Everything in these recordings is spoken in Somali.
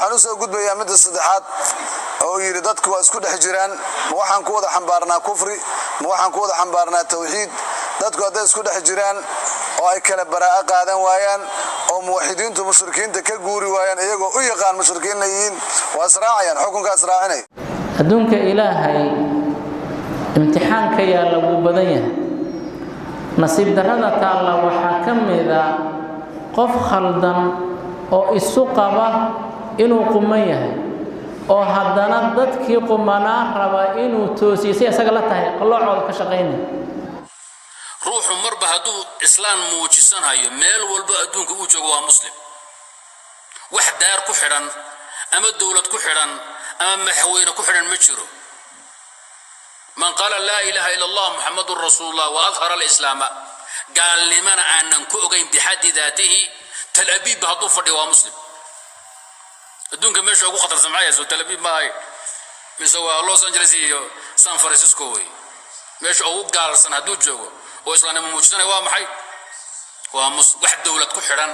waxaan soo gudbayaa mid saddexaad oo yiri dadku waa isku dhex jiraan ma waxaan ku wada xambaarnaa kufri ma waxaan ku wada xambaarnaa tawxiid dadku hadday isku dhex jiraan oo ay kala baraa'a qaadan waayaan oo muwaxidiintu mushrikiinta ka guuri waayaan iyagoo u yaqaan mushrikiin yihiin waa israacayaan xukunkaas raacinay adduunka ilaahay imtixaanka yaa lagu badan yahay nasiib darrada taalla waxaa ka mid ah qof khaldan oo isu qaba inuu quman yahay oo haddana dadkii qumanaa raba inuu toosiyo si isaga la tahay qalloocooda ka shaqaynaya ruuxu marba hadduu islaan muujisanayo meel walba adduunka uu joogo waa muslim wax daar ku xidhan ama dowlad ku xidhan ama madaxweyne ku xidhan ma jiro man qaala laa ilaaha ila allah muxammadun rasuulullah wa adhara alislaama gaalnimana aanan ku ogayn bixaddi daatihi tal abiib hadduu fadhiyo waa muslim adduunka meesha ugu khatarsan maxay soo tal abiib maahay mise waa Los Angeles iyo San Francisco way meesha ugu gaalsan hadduu joogo oo islaamnimo muujinaya waa maxay waa wax dowlad ku xidhan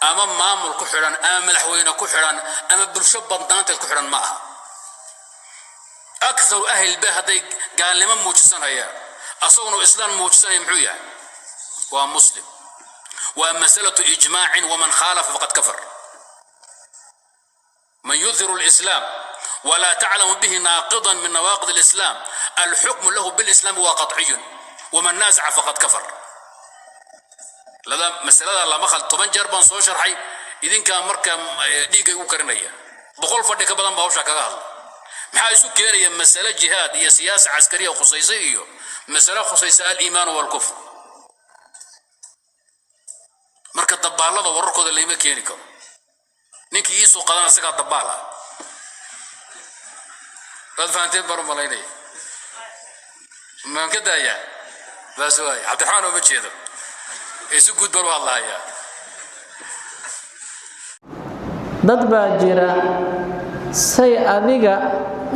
ama maamul ku xidhan ama madaxweyne ku xidhan ama bulsho badnaanteed ku xidhan ma aha أكثر أهل البلد قال لمن موجسنايا أصونه إسلام موجسنايا محويا ومسلم ومسألة إجماع ومن خالف فقد كفر من يظهر الإسلام ولا تعلم به ناقضا من نواقض الإسلام الحكم له بالإسلام هو قطعي ومن نازع فقد كفر لذا مسألة الله مخل طبعا جربان سوشر حي إذن كان مركب ديقا يوكرنيا بقول فردك بدن باوشا كغال maxaa isu keenaya mas'ala jihaad iyo siyaasad askari oo khusaysa iyo mas'ala khusaysa al-iimaan wal kufr marka dabaalada wararkooda leeyma keeni karo ninkii isu qadan asaga dabaala dad faanteen baro malaynay man kadaya baasway abdixaan oo ma jeedo isu gud baro wallahi dad baa jira say adiga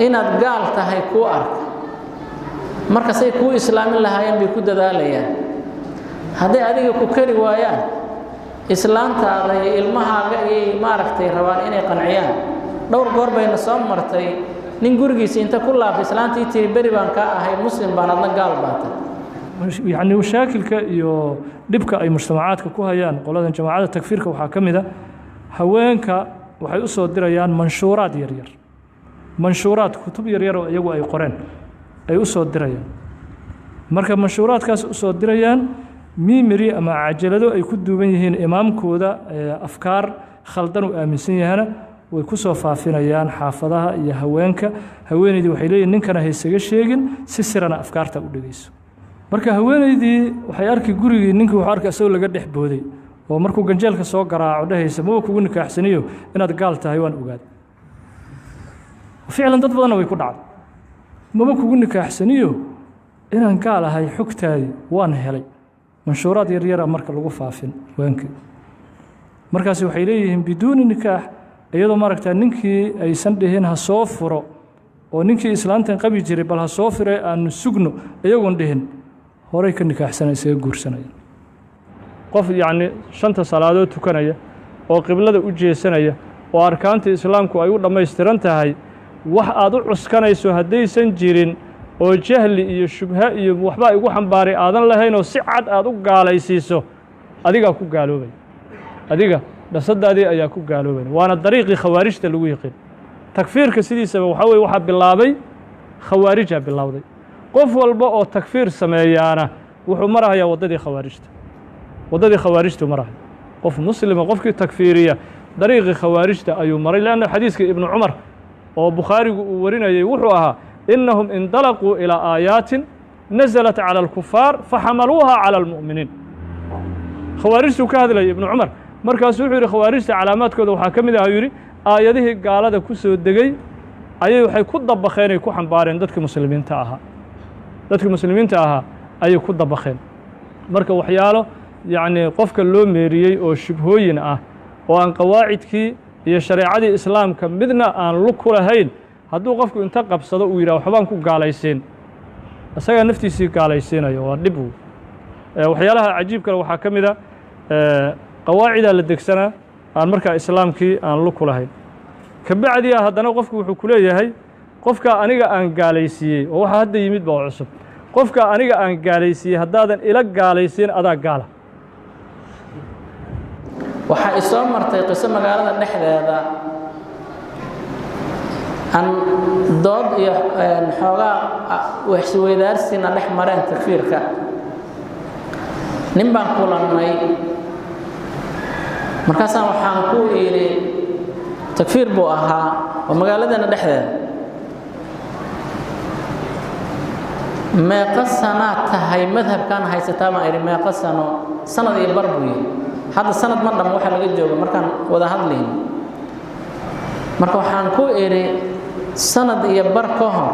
inaad gaal tahay ku ark marka say ku islaamin lahaayeen bay ku dadaalayaan haday adiga ku kari waayaan islaantaada iyo ilmahaaga ay maaragtay rabaan inay qanciyaan dhowr goor bayna soo martay nin gurigiisa inta ku laafay islaantii tii bari baan ka ahay muslim baan adna gaal baatay يعني مشاكلك iyo dhibka ay mujtamacaadka ku hayaan qoladan jamaacada takfiirka waxa kamida haweenka waxay u soo dirayaan manshuuraad yar yar manshuuraad kutub yar yar oo iyagu ay qoreen ay u soo dirayaan marka manshuuraadkaas u soo dirayaan mimiri ama cajalado ay ku duuban yihiin imaamkooda afkaar khaldan u aaminsan yahana way ku soo faafinayaan xaafadaha iyo haweeneydii waxay leeyihiin ninkana haysaga sheegin si sirana afkaarta u dhageyso marka haweeneydii waxay arkay gurigii ninkii wuxuu arkay asoo laga dhex booday oo markuu ganjeelka soo garaaco dhahaysa ma kugu nikaaxsaniyo inaad gaal tahay waan ogaad ficlan dad badan way ku dhacday ma kugu nikaaxsaniyo inaan gaal ahay xogtaadi waan helay manshuuraad yar yar marka lagu faafin haweenkii markaas waxay leeyihiin biduuni nikaax iyadoo maaragtaa ninkii aysan dhihin ha soo furo oo ninkii islaantan qabi jiray bal ha soo firay aan sugno iyagoon dhihin horay ka nikaaxsanay isaga guursanaya qof yani shanta salaadood tukanaya oo qiblada u jeesanaya oo arkaanta islaamku ay u dhammaystiran tahay wax aad u cuskanayso haddaysan jirin oo jahli iyo shubha iyo waxba ay ugu xambaaray aadan lahayn oo si cad aad u gaalaysiiso adigaa ku gaaloobay adiga dhasadaadii ayaa ku gaaloobay waana dariiqii khawaarijta lagu yiqiin takfiirka sidiisaba waxa weeye waxaa bilaabay khawaarija bilowday qof walba oo takfiir sameeyaana wuxuu marahayaa waddadii khawaarijtu marahay qof muslima qofkii takfiiriya dariiqii khawaarijta ayuu maray leanna xadiiska ibnu cumar oo bukhaarigu uu warinayay wuxuu ahaa innahum indalaquu ilaa aayaatin nazalat cala alkufaar faxamaluuha cala almu'miniin khawaarijtuu ka hadlayay ibnu cumar markaasuu wuxuu yidhi khawaarijta calaamaadkooda waxaa ka mid ah yidhi aayadihii gaalada ku soo degay ayay waxay ku dabaqeen ay ku xambaareen dadkii muslimiinta ahaa ayay ku dabaqeen marka waxyaalo yacni qofka loo meeriyey oo shubhooyin ah oo aan qawaacidkii iyo shareecadii islaamka midna aan lug ku lahayn hadduu qofku inta qabsado uu yidhaha waxbaan ku gaalaysiin isagaa naftiisii gaalaysiinayo waa dhib waxyaalaha cajiib kale waxaa ka mid a qawaacidaa la degsanaa aan markaa islaamkii aan lu kulahayn kabacdi haddana qofku wuxuu ku leeyahay qofka aniga aan gaalaysiiyey oo waxa hadda yimid baa cusub qofka aniga aan gaalaysiiyey haddaadan ila gaalaysiin adaa gaala waxaa isoo martay qiso magaalada dhexdeeda aan dood iyo xoogaa waxisweydaarsiina dhex mareen takfiirka nin baan kulannay markaasaan waxaan ku idhi takfiir buu ahaa oo magaaladeena dhexdeeda meeqa sanaad tahay madhabkaan haysataa baan idhi meeqa sano sanad iyo bar buu yidhi hadda sanad ma dhamo waxa laga jooga markaan wada hadlayno marka waxaan ku idhi sanad iyo bar ka hor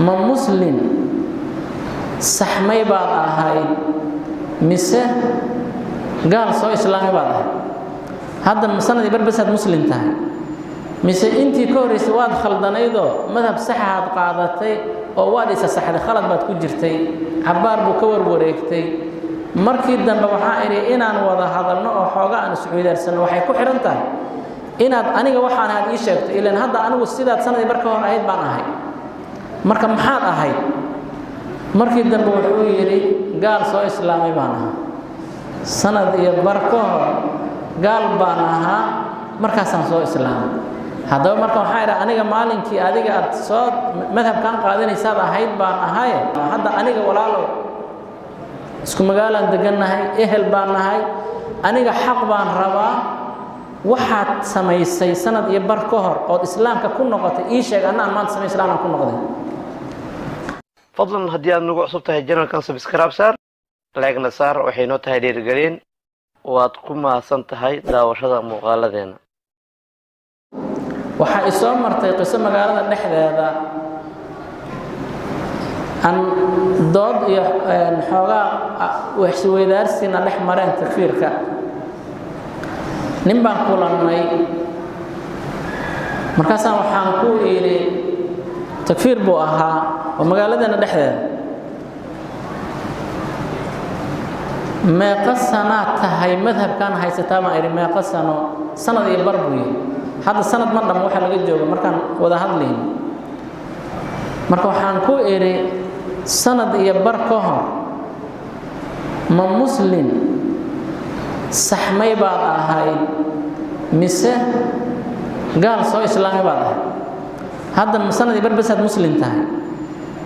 ma muslim saxmay baad ahayd mise gaal soo islaamay baad ahayd hadda sanad iyo bar basaad muslim tahay mise intii ka horreysay waad khaldanaydoo madhab saxaad qaadatay oo waad isa saxday khalad baad ku jirtay cabbaar buu ka warwareegtay markii dambe waxaan idhi inaan wada hadalno oo xooga aan isweydaarsanno waxay ku xidhan tahay inaad aniga waxaan ahayd ii sheegto ilaan hadda anigu sidaad sanad iyo bar ka hor ahayd baan ahay marka maxaad ahayd markii dambe wuxuu yidhi gaal soo islaamay baan ahaa sanad iyo bar ka hor gaal baan ahaa markaasaan soo islaamay haddaba marka waxaan idhi aniga maalinkii adiga aad soo madhabkaan qaadanaysaad ahayd baan ahaye hadda aniga walaalow isku magaalaan degannahay ehel baan nahay aniga xaq baan rabaa waxaad samaysay sanad iyo bar ka hor ood islaamka ku noqotay ii sheeg annaan maanta samay islaamka ku noqday fadlan haddii aad nagu cusub tahay janalkan subscribe saar laagna saar waxay noo tahay dhiirigelin waad ku mahadsan tahay daawashada muuqaaladeena waxaa isoo martay qiso magaalada dhexdeeda aan dood iyo xoogaa waxisweydaarsiina dhex mareen takfiirka nin baan kulannay markaasaan waxaan ku idhi takfiir buu ahaa oo magaaladeena dhexdeeda meeqa sanaad tahay madhabkaan haysataa baan idhi meeqa sano sanad iyo bar buu yidhi hadda sanad ma dhamo waxa laga jooga markaan wada hadlayno marka waxaan ku idhi sanad iyo bar ka hor ma muslim saxmay baad ahayd mise gaal soo islaamay baad ahayd hadda sanad iyo bar basaad muslim tahay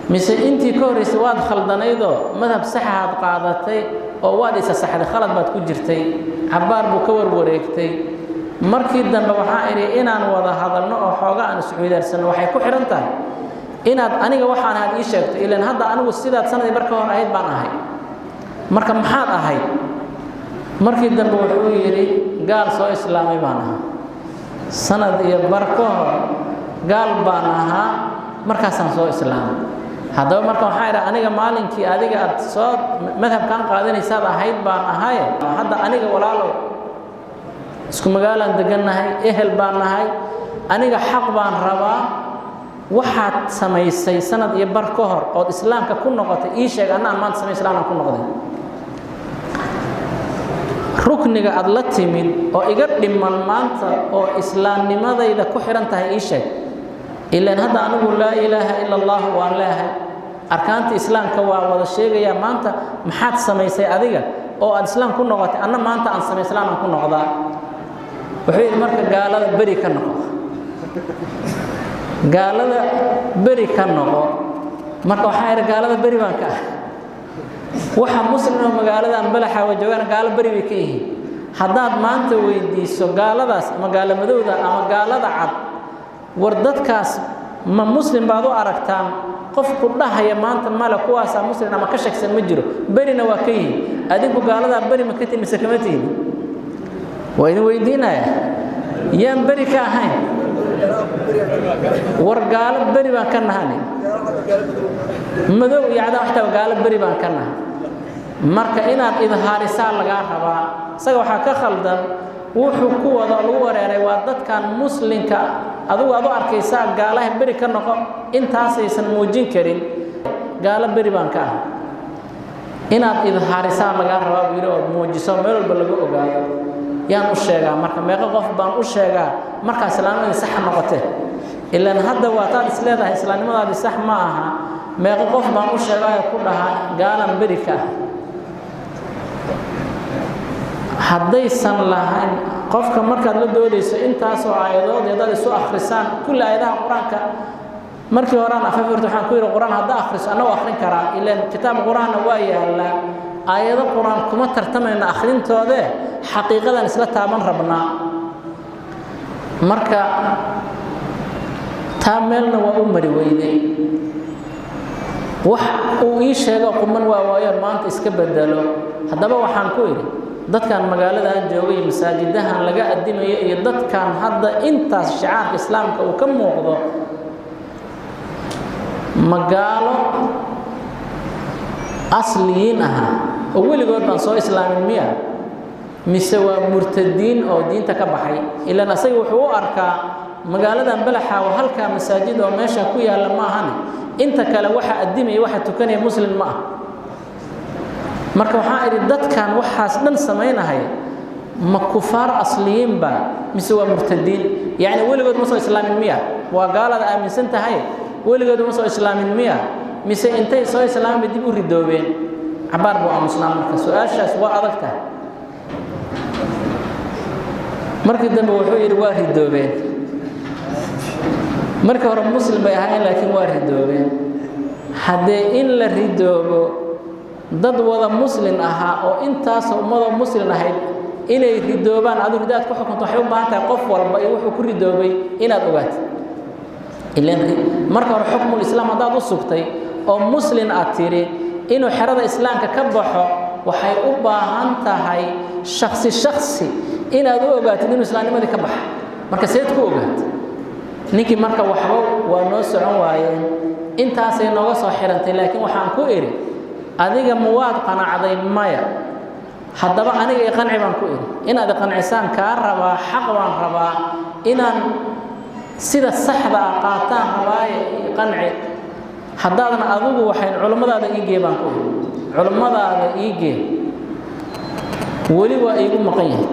mise intii ka horreysay waad khaldanaydoo madhab saxaad qaadatay oo waad isa saxday khalad baad ku jirtay cabbaar buu ka warwareegtay markii dambe waxaan idhi inaan wada hadalno oo xooga aan isweydaarsanno waxay ku xidhan tahay inaad aniga waxaan ahayd ii sheegto ilaan hadda anigu sidaad sanad iyo bar ka hor ahayd baan ahay marka maxaad ahayd markii dambe wuxuu yidhi gaal soo islaamay baan ahaa sanad iyo bar ka hor gaal baan ahaa markaasaan soo islaamay haddaba marka waxaan idhi aniga maalinkii adiga aad soo madhabkaan qaadanaysaad ahayd baan ahaye hadda aniga walaalow isku magaalaan degannahay ehel baan nahay aniga xaq baan rabaa waxaad samaysay sanad iyo bar ka hor ood islaamka ku noqotay ii sheeg annaan maanta samay islaamka ku noqday rukniga aad la timid oo iga dhiman maanta oo islaamnimadayda ku xidhan tahay ii sheeg ilaan hadda anigu laa ilaaha ila allah waan leehay arkaanta islaamka waa wada sheegayaa maanta maxaad samaysay adiga oo aad islaam ku noqotay anna maanta aan samay islaam ku noqdaa wuxuu yidhi marka gaalada beri ka noqo gaalada beri ka noqo marka waxaa idhi gaalada beri baan ka ah waxa muslim oo magaaladan balaxa wa joogaan gaalo beri bay ka yihiin haddaad maanta weydiiso gaaladaas ama gaalo madowda ama gaalada cad war dadkaas ma muslim baad u aragtaan qofku dhahaya maanta male kuwaasaa muslim ama ka shagsan ma jiro berina waa ka yihiin adinku gaaladaa beri ma ka tihin mise kama tihin waa idin weydiinaya yaan beri ka ahayn war gaalo beri baan ka nahani madow iyo cadaan waxtaa gaalo beri baan ka nahay marka inaad idhaarisaa lagaa rabaa isaga waxaa ka khaldan wuxuu ku wada lagu wareeray waa dadkan muslimka adigu aad u arkaysaa gaalaha beri ka noqo intaasaysan muujin karin gaalo beri baan ka ah inaad idhaarisaa lagaa rabaa buu yidhi ood muujiso meel walba lagu ogaado yaan u sheegaa marka meeqa qof baan u sheegaa marka islaamnimada sax noqotay ilaan hadda waa taad isleedahay islaamnimadaadi sax ma aha meeqa qof baan u sheegaa ku dhahaa gaalan berika haddaysan lahayn qofka markaad la doodayso intaasoo aayadood ee dad isu akhrisaan kulli aayadaha qur-aanka markii horaan afafirta waxaan ku yidhi qur-aan hadda akhriso annagoo akhrin karaa ilaan kitaab qur-aanna waa yaallaa aayado qur-aan kuma tartamayna akhrintoodee xaqiiqadan isla taaban rabnaa marka taa meelna waa u mari weyday wax uu ii sheego quman waa waayoon maanta iska bedelo haddaba waxaan ku idhi dadkan magaaladaan joogay masaajidahan laga adimayo iyo dadkan hadda intaas shicaarka islaamka uu ka muuqdo magaalo asliyiin aha oo weligood baan soo islaamin miya mise waa murtadiin oo diinta ka baxay ilaan asaga wuxuu u arkaa magaaladan balaxa waa halkaa masaajid oo meesha ku yaalla ma ahane inta kale waxa adimaya waxa tukanaya muslim ma ah marka waxaan idhi dadkan waxaas dhan samaynahay ma kufaar asliyiin ba mise waa murtadiin yacni weligood ma soo islaamin miya waa gaalada aaminsan tahay weligood ma soo islaamin miya mise intay soo islaamin dib u ridoobeen cabaar buu aamusnaa marka su-aashaas waa adag tahay markii dambe wuxuu yidhi waa ridoobeen markii hore muslim bay ahaayeen laakiin waa ridoobeen haddee in la ridoobo dad wada muslim ahaa oo intaasoo ummadoo muslim ahayd inay ridoobaan adigu ridaad ku xukunto waxay u baahan tahay qof walba iyo wuxuu ku ridoobay inaad ogaatid ilaan marka hore xukmul islaam haddaad u sugtay oo muslim aad tiri inuu xerada islaamka ka baxo waxay u baahan tahay shaksi inaad u ogaatid inuu islaamnimadii ka baxay marka seed ku ogaatid ninkii marka waxba waa noo socon waayeen intaasay nooga soo xirantay laakiin waxaan ku idhi adiga muwaad qanacday maya haddaba aniga iqanci baan ku idhi inaad iqancisaan kaa rabaa xaq baan rabaa inaan sida saxda ah qaataan rabaaye iqanci haddaadan adigu waxayn culummadaada iigee baan ku idhi culummadaada iigee weli waa iigu maqan yahay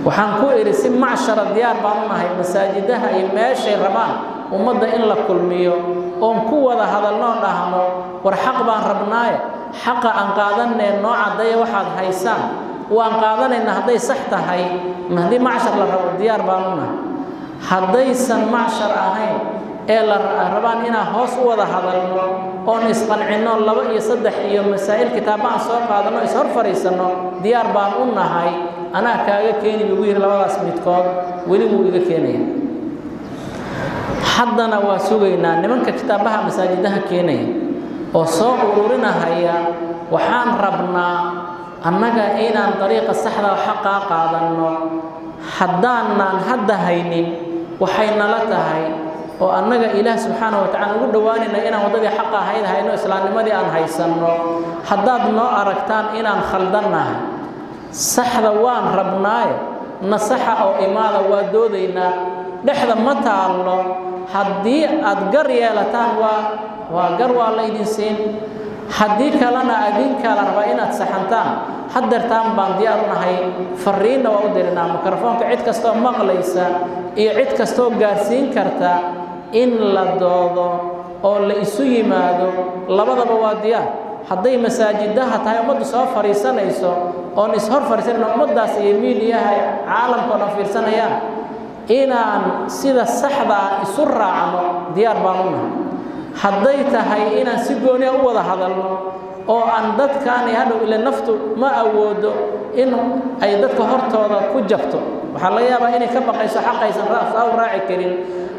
waxaan ku idhi si macshara diyaar baan u nahay masaajidaha iyo meeshay rabaan ummadda in la kulmiyo oon ku wada hadalnoo dhahno war xaq baan rabnaaye xaqa aan qaadanee noo caddeeya waxaad haysaan waan qaadanayna hadday sax tahay haddii macshar la rabo diyaar baan u nahay haddaysan macshar ahayn ee la rabaan inaan hoos u wada hadalno oon isqancinno 2 iyo 3 iyo masaa'il kitaabaan soo qaadanno is hor fariisanno diyaar baan u nahay anaa kaaga keeni ugu yiri labadaas midkood weli wuu iga keenaya haddana waa sugaynaa nimanka kitaabaha masaajidaha keenaya oo soo ururinahaya waxaan rabnaa annaga inaan dariiqa saxda xaqa qaadanno haddaanan hadda haynin waxay nala tahay oo annaga ilaah subxaanahu wa tacaala ugu dhowaanayna inaan waddadii xaqa ahayd hayno islaamnimadii aan haysanno haddaad noo aragtaan inaan khaldannahay saxda waan rabnaaye nasaxa oo imaada waa doodaynaa dhexda ma taallo haddii aad gar yeelataan waa gar waa laydin siin haddii kalena adinka la rabaa inaad saxantaan haddeertaan baan diyaar u nahay fariinna waa u dirinaa mikrofoonka cid kastoo maqlaysa iyo cid kastoo gaarsiin karta in la doodo oo la isu yimaado labadaba waa diyaar hadday masaajidaha tahay ummaddu soo fariisanayso oon ishor fariisanayno ummaddaas iyo miidiyaha caalamka oo dhan fiirsanayaan inaan sida saxda ah isu raacno diyaar baan u nahay hadday tahay inaan si gooni ah u wada hadalno oo aan dadkaan hadhow ila naftu ma awoodo in ay dadka hortooda ku jabto waxaa laga yaabaa inay ka baqayso xaqaysan u raaci karin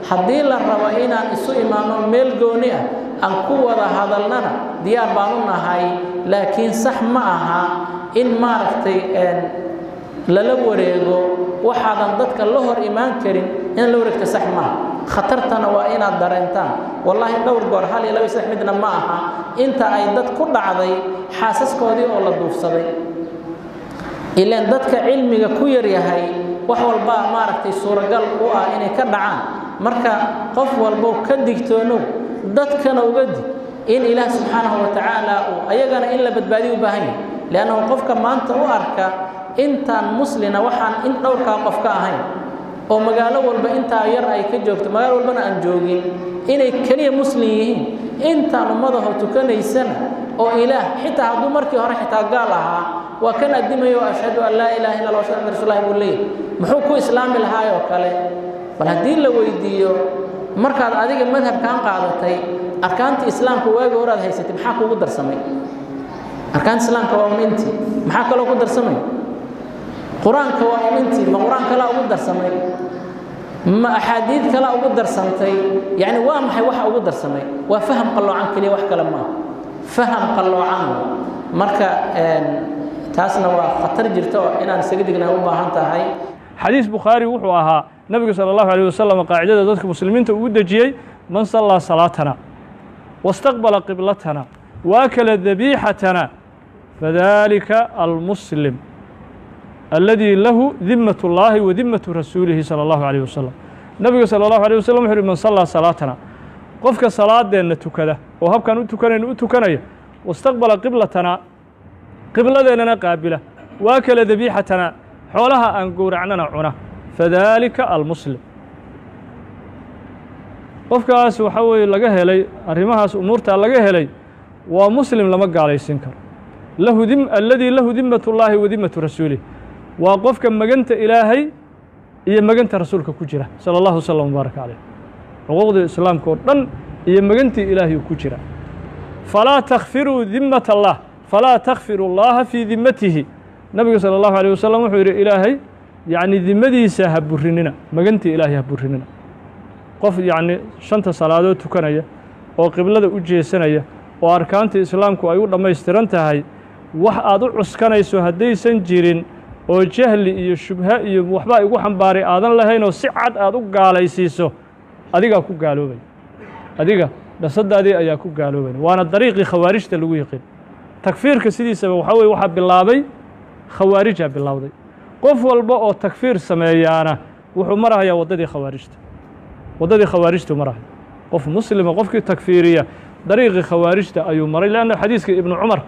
haddii la rabo inaan isu imaano meel gooni ah aan ku wada hadalnana diyaar baan u nahay laakiin sax ma aha in maaragtay lala wareego waxaadan dadka la hor imaan karin in la wareegto sax maaha khatartana waa inaad dareentaan wallaahi dhowr goor 1 iyo 2 iyo 3 midna ma aha inta ay dad ku dhacday xaasaskoodii oo la duufsaday ilaan dadka cilmiga ku yar yahay wax walba maaragtay suuragal u ah inay ka dhacaan marka qof walba ka digtoono dadkana uga dig in ilaah subxaanahu wa tacaala ayagana in la badbaadiyo u baahan yahay leanna qofka maanta u arka intaan muslina waxaan in dhowrkaa qof ka ahayn oo magaalo walba intaa yar ay ka joogto magaalo walbana aan joogin inay kaliya muslim yihiin intaan ummadaho tukanaysana oo ilaah xitaa hadduu markii hore xitaa gaal ahaa waa kan addimayo ashhadu an laa ilaaha illa allah wa ashhadu anna rasuulallahi buu leeyahay muxuu ku islaami lahaayoo kale bal haddii la weydiiyo markaad adiga madhabkan qaadatay arkaantii islaamka waagi horaad haysatay maxaa kugu darsamay arkaanta islaamka waa intii maxaa kaloo ku darsamay quraanka waa intii ma quraan kala ugu darsamay ma axaadiid kala ugu darsantay yani waa maxay waxa ugu darsamay waa faham qaloocan kaliya wax kale ma faham qaloocan marka taasna waa khatar jirto inaan isaga dignaa u baahan tahay xadiis bukhaari wuxuu ahaa nabiga sallallahu alayhi wasallam qaacidada dadka muslimiinta uu dajiyay man salla salatana wastaqbala qiblatana wa akala dhabihatana fadhalika almuslim الذي له ذمة الله وذمة رسوله صلى الله عليه وسلم نبي صلى الله عليه وسلم يقول من صلى صلاتنا قفك صلاة دين تكده وهب كانوا تكنين واستقبل قبلتنا قبلة ديننا قابلة واكل ذبيحتنا حولها أنقور عننا عنا فذلك المسلم قفك سوحوي لقاه لي أرمها أمورته لقاه لي ومسلم لما قال يسنكر له الذي له ذمة الله وذمة رسوله وقفك مجنت إلهي هي مجنت رسولك كجرة صلى الله عليه وسلم وبارك عليه حقوق الإسلام كورن هي مجنت إلهي كجرة فلا تغفروا ذمة الله فلا تغفروا الله في ذمته النبي صلى الله عليه وسلم وحير إلهي يعني ذمتي سهبرننا مجنت إلهي هبرننا قف يعني شنت صلاة تكنية وقبلة وجه سنية وأركان الإسلام كو أيوة لما يسترنتها هاي واحد عسكنيسو هدي سنجيرين oo jahli iyo shubha iyo waxba igu xambaaray aadan lahayn oo si cad aad u gaalaysiiso adiga ku gaaloobay adiga dasadaadii ayaa ku gaaloobay waana dariiqi khawaarijta lagu yaqaan takfiirka sidiisaba waxa weey waxa bilaabay khawaarija bilowday qof walba oo takfiir sameeyana wuxuu marayaa wadadii khawaarijtu marahay qof muslima qofkii takfiiriya dariiqi khawaarijta ayuu maray laana xadiiska ibn Umar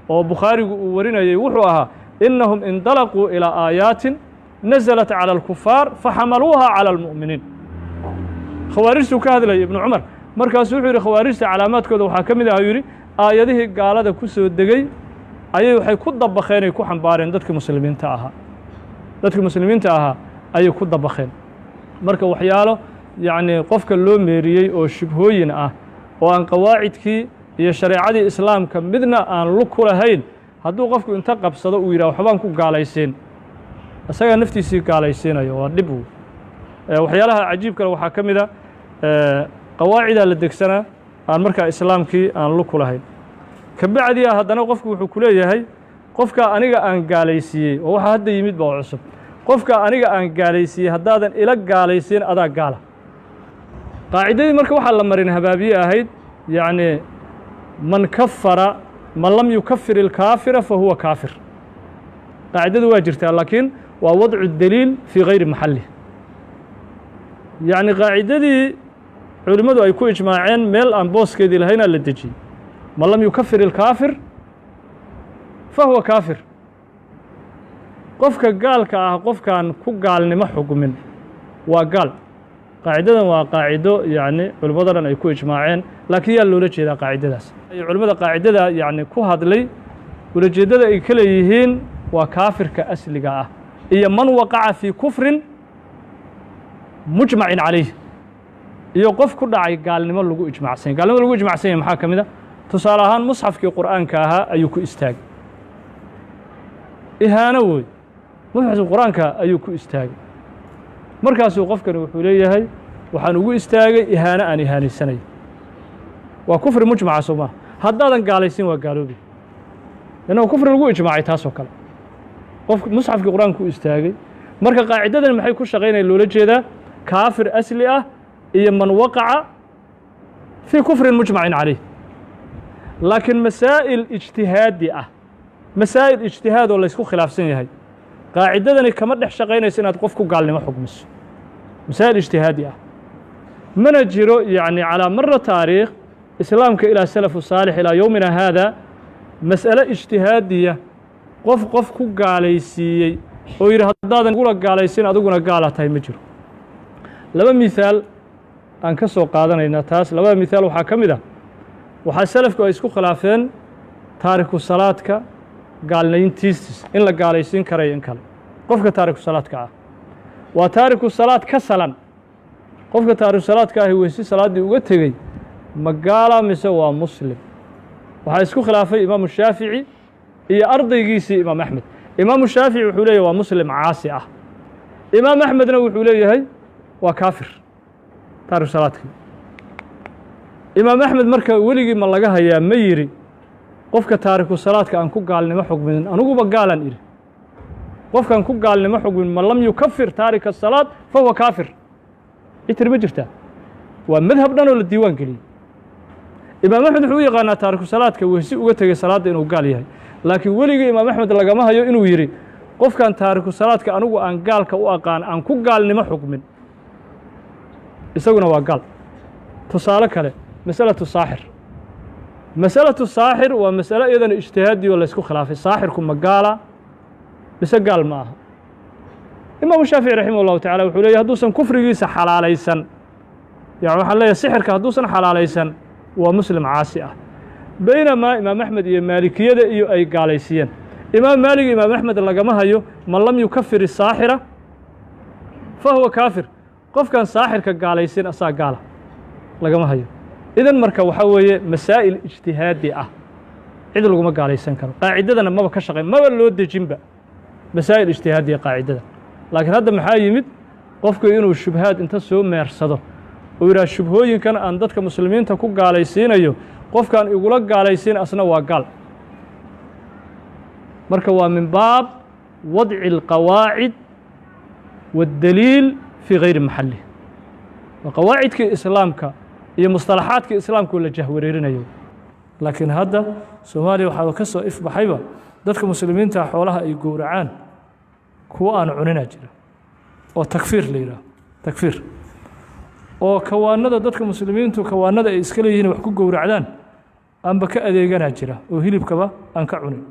oo Bukharigu uu warinayay wuxuu ahaa إنهم انطلقوا إلى آيات نزلت على الكفار فحملوها على المؤمنين خوارجت كهذا ابن عمر مركز وحير خوارجت علامات كذا وحاكم ذا يري آياته قال هذا كسر الدقي أيه حيكون ضبخين يكون حنبارين ذاتك مسلمين تاها أيه كود ضبخين مركز وحياله يعني قفك اللون ميري أو شبهوين وأن قواعدك هي شريعة الإسلام كمدنا أن لكل هين hadduu qofku inta qabsado uu yiraahdo waxbaan ku gaalaysiin asaga naftiisii gaalaysiinayo waa dhib waxyaalaha cajiibka waxa kamida qawaacida la degsana aan marka islaamkii aan lu kulahayn kabacdiya haddana qofku wuxuu ku leeyahay qofka aniga aan gaalaysiiyay oo waxa hadda yimid baa cusub qofka aniga aan gaalaysiiyay haddaadan ila gaalaysiin adaa gaala qaacidadii marka waxa la marin habaabiye ahayd yani man kafara من لم يكفر الكافر فهو كافر قاعدة واجرتها لكن ووضع الدليل في غير محله يعني قاعدة دي علماء يكون إجماعين ميل أن بوس كذي لهنا للدجي من لم يكفر الكافر فهو كافر قفك قال قف كان قال نما حكم وقال قاعدة وقاعدة يعني علماء يكون إجماعين لكن يلو لجي قاعدة داس علماء قاعدة يعني كوهاد لي ولجدة إكليهين وكافر كأسلقة هي من وقع في كفر مجمع عليه يوقف كل عي قال نما لقو إجماع سين قال نما لقو إجماع سين محاكم ده تصالحان مصحف في القرآن كها أيوكو استاج إهانة وي مصحف القرآن كها أيوكو استاج مركز وقف كانوا حوليه هاي وحنوجو استاج إهانة عن إهانة السنة وكفر مجمع سوما هذا قاليسين وقالوا بي لأنه كفر لقوا إجماعي تاسو كلا مصحف القرآن كو استاجي مركز قاعدة المحي كل شغين اللولجي ده كافر أسلئة إيه من وقع في كفر مجمع عليه لكن مسائل اجتهادية مسائل اجتهاد ولا يسكو خلاف سنة هاي قاعدة كما دح شغين سنة قفكو قال لي ما حكمس مسائل اجتهادية من الجرو يعني على مر تاريخ إسلامك إلى سلف الصالح إلى يومنا هذا مسألة اجتهادية qof ku gaalaysiiyey oo yidhi haddaadan igula gaalaysin adiguna gaala tahay ma jiro laba miaal aan ka soo qaadanaynaa taas labada miaal waxaa ka mid ah waxaa salafku ay isku khilaafeen taariku salaadka gaalnayntiistis in la gaalaysiin karayo in kale qofka taariku salaadka ah waa taariku salaad ka salan qofka taariku salaadka ahi weysi salaaddii uga tegey ma gaala mise waa muslim waxaa isku khilaafay imaamu shaafici iyo ardaygiisii imaam axmed imaamu shaafici wuxuu leeyahy waa muslim caasi ah imaam axmedna wuxuu leeyahay waa kaafir taariku salaadkii imaam axmed marka weligii ma laga hayaa ma yidhi qofka taariku salaadka aan ku gaalnimo xugmin aniguba gaalan idhi qofkaan ku gaalnimo xugmin ma lam yukafir taarika salaad fa huwa kaafir itir ma jirtaa waa madhab dhan oo la diiwaan geliyey imaam axmed wuxuu u yaqaanaa taariku salaadka weysi uga tegey salaadda inuu gaal yahay laakiin weligii imaam axmed lagama hayo inuu yidhi qofkan taariku salaadka anigu aan gaalka u aqaan aan ku gaalnimo xugmin isaguna waa gaal tusaale kale masalatu saaxir masalatu saaxir waa masalo iyadana ijtihaadi oo laysku khilaafay saaxirku ma gaala mise gaal ma aha imaamu shaafici raximah ullahu tacala wuxuu leeyahy hadduusan kufrigiisa xalaalaysan yani waxaan leeyahay sixirka hadduusan xalaalaysan waa muslim caasi ah baynamaa imaam axmed iyo maalikiyada iyo ay gaalaysiiyeen imaam maalig iyo imaam axmed lagama hayo man lam yukafir isaaxira fa huwa kaafir qofkan saaxirka gaalaysiin asaa gaala lagama hayo idan marka waxaa weeye masaa'il ijtihaadi ah cid laguma gaalaysan karo qaacidadana maba ka shaqayn maba loo dejinba masaa'il ijtihaadiya qaacidada laakiin hadda maxaa yimid qofku inuu shubhaad inta soo meersado oo yidhaha shubhooyinkan aan dadka muslimiinta ku gaalaysiinayo qofkaan igula gaalaysiin asna waa gaal marka waa min baab wadci اlqawaacid waاddaliil fii gayri maxalih waa qawaacidkii islaamka iyo musطalaxaadkii islaamkao la jahwareerinayo laakiin hadda soomaaliya waxaa ka soo ifbaxayba dadka muslimiinta xoolaha ay gowracaan kuwa aan cuninaa jira oo takfiir la yidhaaho takfiir oo kawaanada dadka muslimiintu kawaanada ay iska leeyihiin wax ku gowracdaan aanba ka adeeganaa jira oo hilibkaba aan ka cunin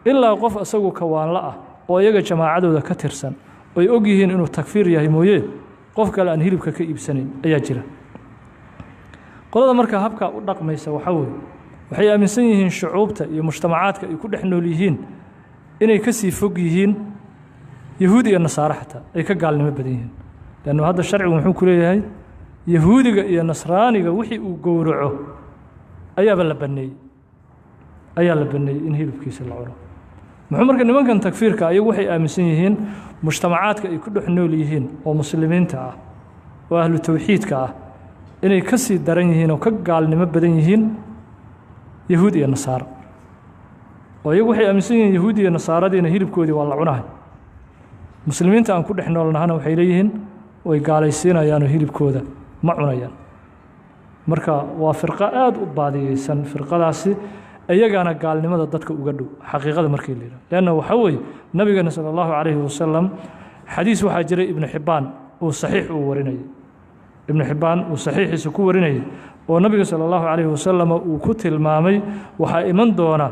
ilaa qof isagu kawaanla ah oo iyaga jamaacadooda ka tirsan oy og yihiin inuu takfiir yahay mooye qof kale aan hilibka ka iibsanayn ayaa jira qolada markaa habkaa u dhaqmaysa waxaa weeye waxay aaminsan yihiin shucuubta iyo mujtamacaadka ay ku dhex nool yihiin inay ka sii fog yihiin yahuud iyo nasaare xataa ay ka gaalnimo badan yihiin leannu hadda sharcigu muxuu ku leeyahay yahuudiga iyo nasraaniga wixii uu gowraco ayaaba la banneeyey ayaa la banneeyey in hilibkiisa la cuno muxuu marka nimankan takfiirka ayagu waxay aaminsan yihiin mujtamacaadka ay ku dhex nool yihiin oo muslimiinta ah oo ahlu tawxiidka ah inay ka sii daran yihiin oo ka gaalnimo badan yihiin yahuud iyo nasaaro oo iyagu waxay aaminsan yihiin yahuud iyo nasaaradiina hilibkoodii waa la cunahay muslimiinta aan ku dhex noolnahana waxay leeyihiin way gaalaysiinayaanoo hilibkooda ma cunayaan marka waa firqo aad u baadiyeysan firqadaasi iyagaana gaalnimada dadka uga dhow xaqiiqada markii la yidhaho leanna waxaa weeye nabigeena sala allahu calayhi wasalam xadiis waxaa jiray ibnu xibbaan uu saxiix uu warinayay ibnu xibbaan uu saxiixiisa ku warinayay oo nabiga sala allahu calayhi wasalama uu ku tilmaamay waxaa iman doona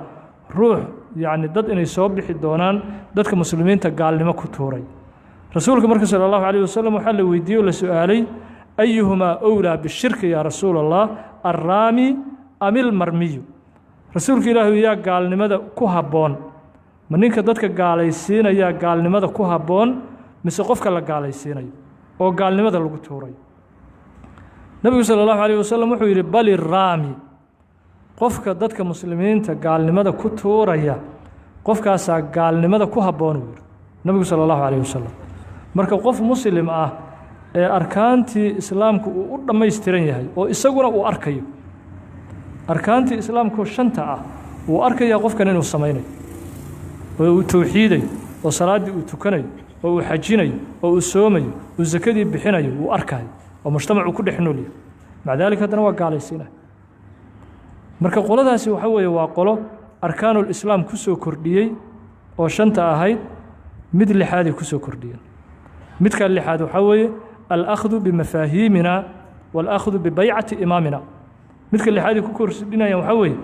ruux yacni dad inay soo bixi doonaan dadka muslimiinta gaalnimo ku tuuray rasuulka marka sala allahu calayhi wasalam waxaa la weydiiyey oo la su'aalay ayuhumaa owlaa bishirki yaa rasuula allah arraami am ilmarmiyu rasuulka ilaahu yaa gaalnimada ku habboon ma ninka dadka gaalaysiinayaa gaalnimada ku habboon mise qofka la gaalaysiinayo oo gaalnimada lagu tuuray nebigu sala allahu calayh wasalam wuxuu yidhi bali raami qofka dadka muslimiinta gaalnimada ku tuuraya qofkaasaa gaalnimada ku habboon uu yidhi nebigu sala allahu calayh wasalam marka qof muslim ah ee arkaantii islaamku uu u dhammaystiran yahay oo isaguna uu arkayo arkaantii islaamku shanta ah wuu arkayaa qofkan inuu samaynayo oo uu tawxiidayo oo salaaddii uu tukanayo oo uu xajinayo oo uu soomayo uu sakadii bixinayo wuu arkayo oo mujtamacuu ku dhex noolyahay maca daalika haddana waa gaalaysiinaya marka qoladaasi waxaa weeye waa qolo arkaanulislaam ku soo kordhiyey oo shanta ahayd mid lixaaday ku soo kordhiyeen midka lixaad waxaa weeye alأkhdu bimafaahiimina wاlأkhdu bibaycati imaamina midka lixaaday ku kordhinayaan waxaa weeye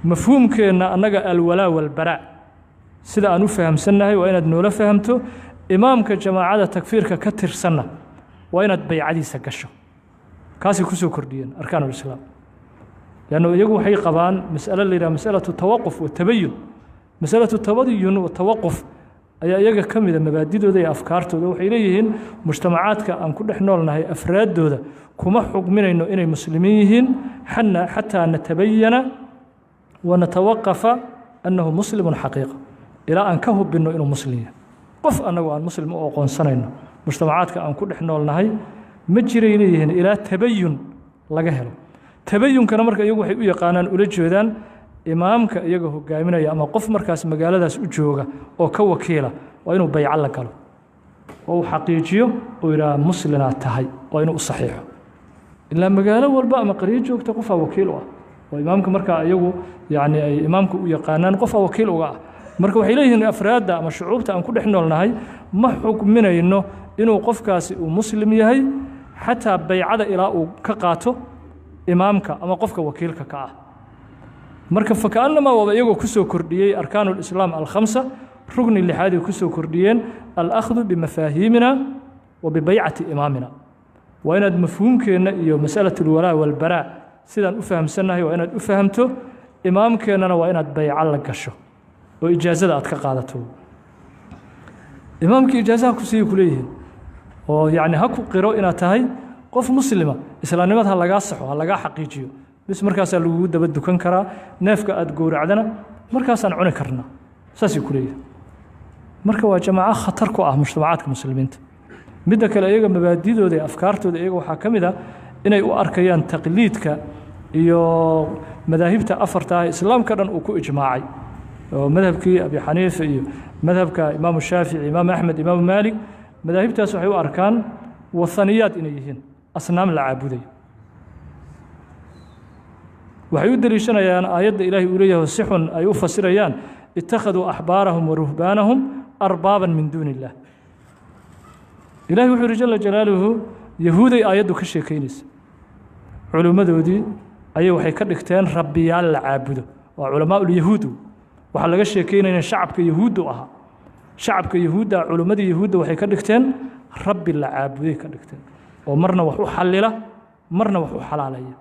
mafhuumkeenna annaga alwalaa walbaraa sida aan u fahamsannahay waa inaad noola fahamto imaamka jamaacada takfiirka ka tirsanna waa inaad baycadiisa gasho kaasay ku soo kordhiyeen arkaanulislaam lanno iyagu waxay qabaan mas'alo la yidhaha masalatu tawaquf wa tabayun masalatu tabayun wa tawaquf ayaa iyaga ka mida mabaadidooda iyo afkaartooda waxay leeyihiin mujtamacaadka aan ku dhex noolnahay afraaddooda kuma xugminayno inay muslimiin yihiin xataa natabayana wa natawaqafa annahu muslimun xaqiiqa ilaa aan ka hubinno inuu muslim yahay qof annagu aan muslim u aqoonsanayno mujtamacaadka aan ku dhex noolnahay ma jiray leeyihiin ilaa tabayun laga helo tabayunkana marka iyagu waxay u yaqaanaan ula jeedaan imaamka iyaga hogaaminaya ama qof markaas magaaladaas u jooga oo ka wakiila waa inuu bayco la galo oo uu xaqiijiyo oo yidhaha muslinaad tahay waa inuu u saxiixo ilaa magaalo walba ama qaryo joogta qofaa wakiil u ah oo imaamka markaa iyagu yacni ay imaamka u yaqaanaan qofaa wakiil uga ah marka waxay leeyihiin afraadda ama shucuubta aan ku dhex noolnahay ma xukminayno inuu qofkaasi uu muslim yahay xataa baycada ilaa uu ka qaato imaamka ama qofka wakiilka ka ah marka fakaannamaa waaba iyagoo ku soo kordhiyey arkaanu lislaam alkhamsa rugni lixaad ay ku soo kordhiyeen alakhdu bimafaahiimina wa bibaycati imaamina waa inaad mafhuumkeenna iyo masalatu alwalaa walbaraa sidaan u fahamsannahay waa inaad u fahamto imaamkeennana waa inaad bayco la gasho oo ijaazada aad ka qaadato imaamkii ijaazaha ku siiya ku leeyihiin oo yacni ha ku qiro inaad tahay qof muslima islaamnimada ha lagaa saxo ha lagaa xaqiijiyo bis markaasaa lagugu daba dukan karaa neefka aad gowracdana markaasaan cuni karnaa saasay ku leeyihin marka waa jamaaco khatar ku ah mujtamacaadka muslimiinta midda kale iyaga mabaadidooda iyo afkaartooda iyaga waxaa ka mid ah inay u arkayaan taqliidka iyo madaahibta afarta ah islaamka dhan uu ku ijmaacay oo madhabkii abi xaniifa iyo madhabka imaamu shaafici imaamu axmed imaamu maalik madaahibtaas waxay u arkaan wathaniyaad inay yihiin asnaam la caabudayo waxay u deliishanayaan aayadda ilaahay uu leeyahay si xun ay u fasirayaan ittakhaduu axbaarahum wa ruhbaanahum arbaaban min duuni illaah ilahay wuxuu yidhi jala jalaaluhu yahuuday aayaddu ka sheekaynaysa culimmadoodii ayay waxay ka dhigteen rabbiyaal la caabudo waa culamaaulyahuud waxaa laga sheekaynaya shacabka yahuuddu ahaa shacabka yahuudda culimmadii yahuudda waxay ka dhigteen rabbi la caabuday ka dhigteen oo marna wax u xallila marna wax u xalaalaya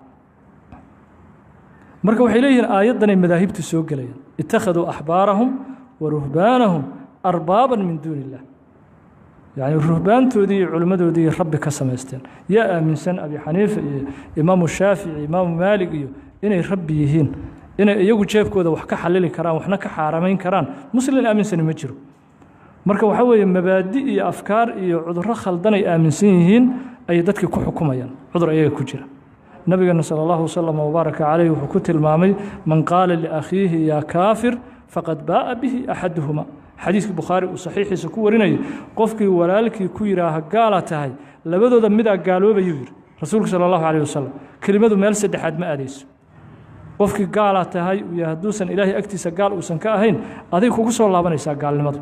marka waxay leeyihiin aayaddanay madaahibtu soo gelayaan ittakhaduu axbaarahum wa ruhbaanahum arbaaban min duuni illah yacni ruhbaantoodii iyo culimmadoodii rabbi ka samaysteen yaa aaminsan abi xaniifa iyo imaamu shaafici imaamu maalig iyo inay rabbi yihiin inay iyagu jeebkooda wax ka xallili karaan waxna ka xaaramayn karaan muslin aaminsani ma jiro marka waxaa weeye mabaadi iyo afkaar iyo cudurro khaldan ay aaminsan yihiin ayay dadkii ku xukumayaan cudur ayaga ku jira nabigana sala allahu wasalam wabaaraka calayh wuxuu ku tilmaamay man qaala liakhiihi yaa kaafir faqad baa'a bihi axaduhuma xadiiskii bukhaari uu saxiixiisa ku warinayay qofkii walaalkii ku yidhaaha gaala tahay labadooda midaa gaaloobayuu yidhi rasuulku sala allahu calayh wasalam kelimadu meel saddexaad ma aadayso qofkii gaala tahay iyo hadduusan ilaahay agtiisa gaal uusan ka ahayn aday kugu soo laabanaysaa gaalnimadu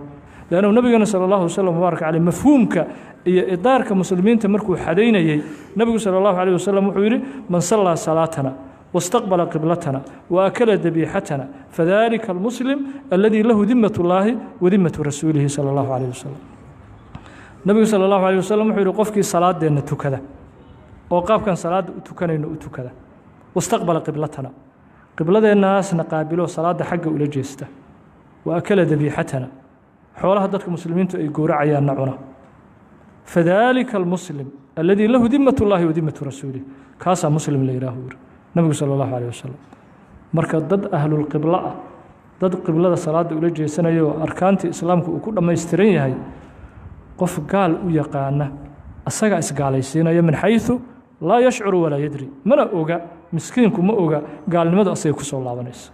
leannu nabigana sala allahu wasalam wabaaraka caleyh mafhuumka iyo idaarka muslimiinta markuu xadaynayey nabigu sala allahu calayh wasalam wuxuu yidhi man sallaa salaatana واستقبل قبلتنا وأكل ذبيحتنا فذلك المسلم الذي له ذمة الله وذمة رسوله صلى الله عليه وسلم النبي صلى الله عليه وسلم يقول قفك صلاة دين تكذا وقاب كان صلاة تكنين تكذا واستقبل قبلتنا قبلة الناس نقابله صلاة حق إلى جيسته وأكل ذبيحتنا حولها ذلك المسلمين يقول عيان نعونا فذلك المسلم الذي له ذمة الله وذمة رسوله كاسا مسلم ليراهور nabigu sala allahu calayh wasalam marka dad ahlulqiblo ah dad qiblada salaadda ula jeesanayo arkaantii islaamka uu ku dhammaystiran yahay qof gaal u yaqaana asagaa isgaalaysiinaya min xaysu laa yashcuru walaa yadri mana oga miskiinku ma oga gaalnimadu asagay ku soo laabanaysa